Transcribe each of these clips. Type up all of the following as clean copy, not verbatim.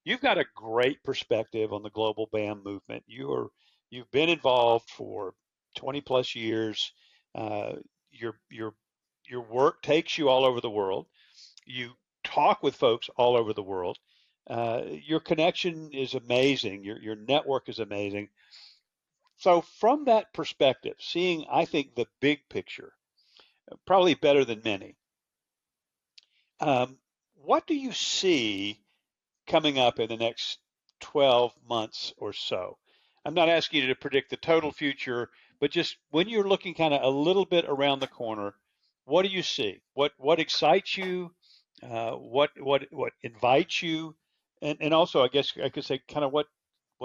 you've got a great perspective on the global BAM movement. You've been involved for 20 plus years. Uh, your your your work takes you all over the world. You talk with folks all over the world. Your connection is amazing. Your network is amazing. So from that perspective, seeing, I think, the big picture, probably better than many. What do you see coming up in the next 12 months or so? I'm not asking you to predict the total future, but just when you're looking kind of a little bit around the corner, what do you see? What excites you? What invites you? And also, I guess I could say kind of what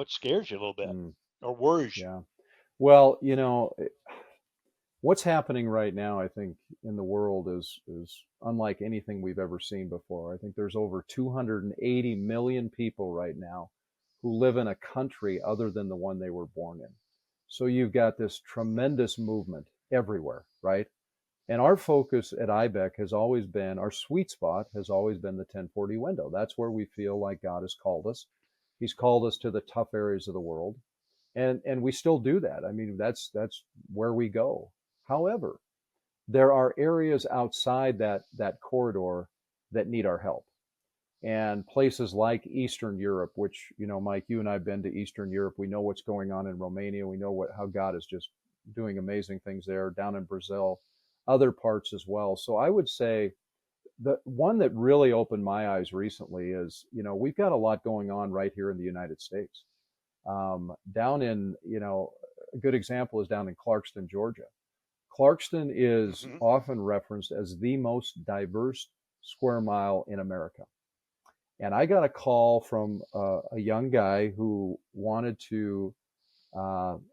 scares you a little bit Mm, or worries you. yeah. Well, what's happening right now, I think, in the world is unlike anything we've ever seen before. I think there's over 280 million people right now who live in a country other than the one they were born in. So you've got this tremendous movement everywhere, right? And our focus at IBEC has always been, our sweet spot has always been the 1040 window. That's where we feel like God has called us. He's called us to the tough areas of the world, and we still do that. I mean, that's where we go. However, there are areas outside that corridor that need our help, and places like Eastern Europe, which, Mike, you and I have been to Eastern Europe. We know what's going on in Romania. We know how God is just doing amazing things there. Down in Brazil, other parts as well. So I would say the one that really opened my eyes recently is, we've got a lot going on right here in the United States. Down in, a good example is down in Clarkston, Georgia. Clarkston is Hmm. often referenced as the most diverse square mile in America. And I got a call from a young guy who wanted to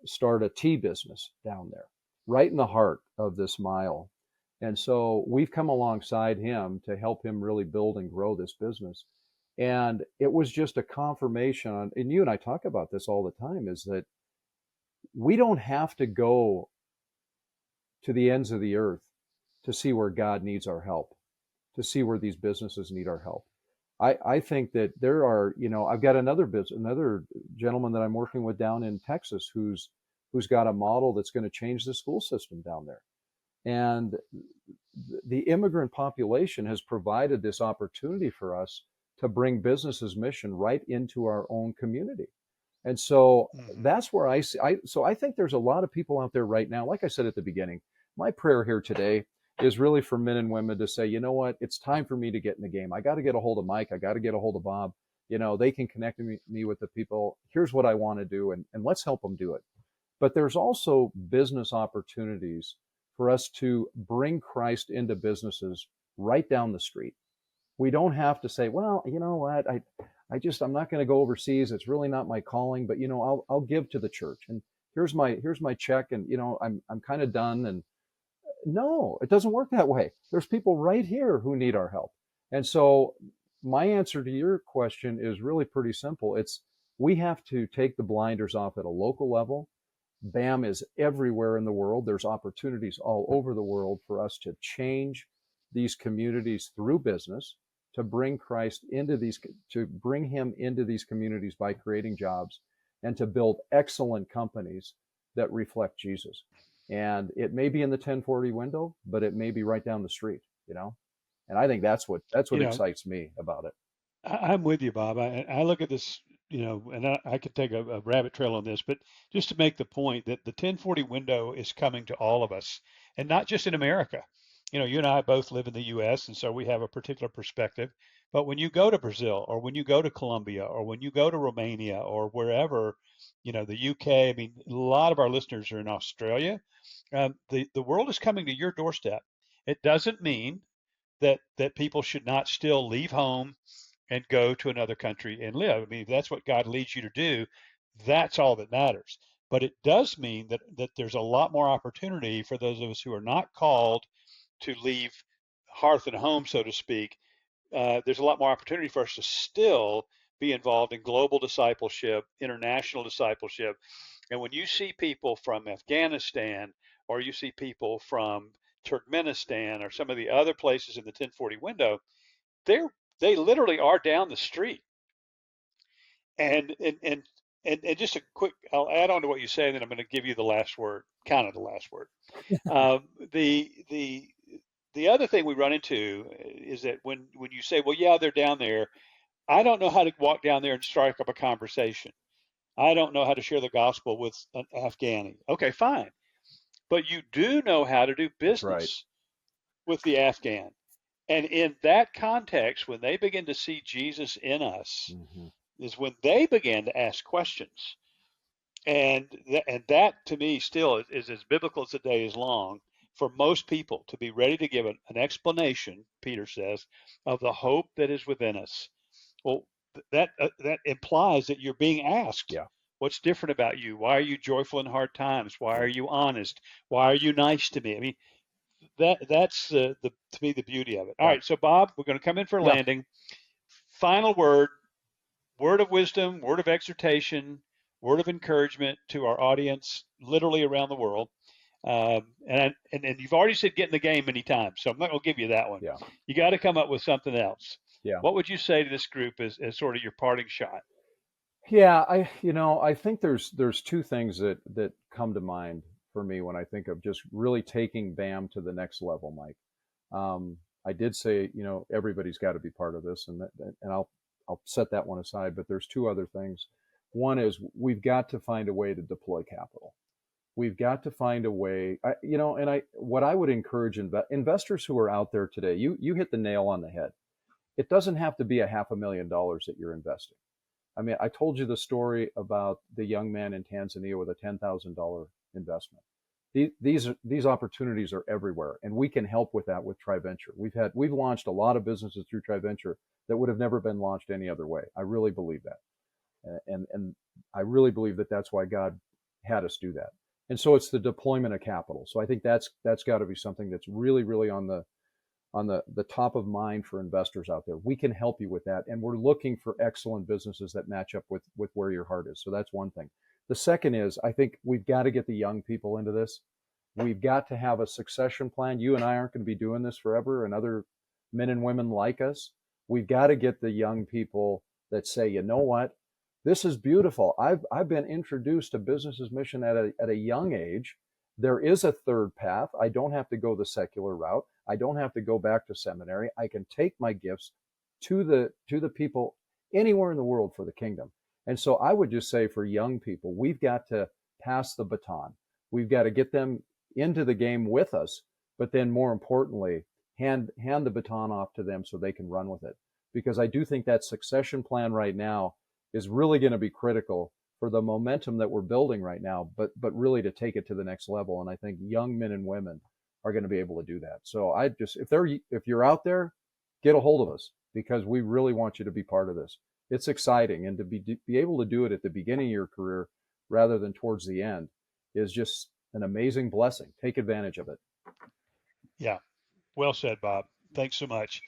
start a tea business down there, right in the heart of this mile. And so we've come alongside him to help him really build and grow this business. And it was just a confirmation on, and you and I talk about this all the time, is that we don't have to go to the ends of the earth to see where God needs our help, to see where these businesses need our help. I think that there are, I've got another gentleman that I'm working with down in Texas who's got a model that's going to change the school system down there. And the immigrant population has provided this opportunity for us to bring business's mission right into our own community. And so Hmm. that's where I see. So I think there's a lot of people out there right now. Like I said at the beginning, my prayer here today is really for men and women to say, you know what, it's time for me to get in the game. I got to get a hold of Mike. I got to get a hold of Bob. They can connect me with the people. Here's what I want to do, and let's help them do it. But there's also business opportunities for us to bring Christ into businesses right down the street. We don't have to say, well, you know what, I'm not going to go overseas. It's really not my calling, but I'll give to the church, and here's my check, and I'm kind of done. And no, it doesn't work that way. There's people right here who need our help. And so my answer to your question is really pretty simple. We have to take the blinders off at a local level. BAM is everywhere in the world. There's opportunities all over the world for us to change these communities through business, to bring to bring him into these communities by creating jobs, and to build excellent companies that reflect Jesus. And it may be in the 1040 window, but it may be right down the street. And I think that's what You know, excites me about it. I'm with you, Bob. I look at this, and I could take a rabbit trail on this, but just to make the point that the 1040 window is coming to all of us, and not just in America. You and I both live in the U.S., and so we have a particular perspective. But when you go to Brazil, or when you go to Colombia, or when you go to Romania, or wherever, the UK, I mean, a lot of our listeners are in Australia. The world is coming to your doorstep. It doesn't mean that people should not still leave home and go to another country and live. I mean, if that's what God leads you to do, that's all that matters. But it does mean that there's a lot more opportunity for those of us who are not called to leave hearth and home, so to speak. There's a lot more opportunity for us to still be involved in global discipleship, international discipleship. And when you see people from Afghanistan, or you see people from Turkmenistan, or some of the other places in the 1040 window, they're they literally are down the street. And just a quick, I'll add on to what you say, and then I'm going to give you the last word, kind of the last word. The the other thing we run into is that when you say, well, yeah, they're down there, I don't know how to walk down there and strike up a conversation. I don't know how to share the gospel with an Afghani. Okay, fine. But you do know how to do That's right. business with the Afghan. And in that context, when they begin to see Jesus in us, Hmm. is when they began to ask questions. And that to me still is as biblical as the day is long for most people to be ready to give an explanation, Peter says, of the hope that is within us. Well, that implies that you're being asked, Yeah. what's different about you? Why are you joyful in hard times? Why are Yeah. you honest? Why are you nice to me? I mean, that's the to me the beauty of it. All Yeah. right, so Bob, we're going to come in for Yeah. landing. Final word, word of wisdom, word of exhortation, word of encouragement to our audience, literally around the world. And you've already said get in the game many times, so I'm not going to give you that one. Yeah. You got to come up with something else. Yeah. What would you say to this group as sort of your parting shot? Yeah, I think there's two things that come to mind for me when I think of just really taking BAM to the next level, Mike. Um, I did say, everybody's got to be part of this, and I'll set that one aside. But there's two other things. One is we've got to find a way to deploy capital. We've got to find a way, and what I would encourage investors who are out there today. You hit the nail on the head. It doesn't have to be a $500,000 that you're investing. I mean, I told you the story about the young man in Tanzania with a $10,000 investment. These opportunities are everywhere, and we can help with that with TriVenture. We've launched a lot of businesses through TriVenture that would have never been launched any other way. I really believe that, and I really believe that that's why God had us do that. And so it's the deployment of capital. So I think that's got to be something that's really really on the top of mind for investors out there. We can help you with that, and we're looking for excellent businesses that match up with where your heart is. So that's one thing. The second is I think we've got to get the young people into this. We've got to have a succession plan. You and I aren't going to be doing this forever, and other men and women like us. We've got to get the young people that say, you know what, this is beautiful. I've been introduced to business's mission at a young age. There is a third path. I don't have to go the secular route. I don't have to go back to seminary. I can take my gifts to the people anywhere in the world for the kingdom. And so I would just say for young people, we've got to pass the baton. We've got to get them into the game with us, but then more importantly, hand the baton off to them so they can run with it. Because I do think that succession plan right now is really going to be critical for the momentum that we're building right now, but really to take it to the next level. And I think young men and women are going to be able to do that. So I just if you're out there, get a hold of us because we really want you to be part of this. It's exciting, and to be able to do it at the beginning of your career rather than towards the end is just an amazing blessing. Take advantage of it. Yeah, well said, Bob. Thanks so much.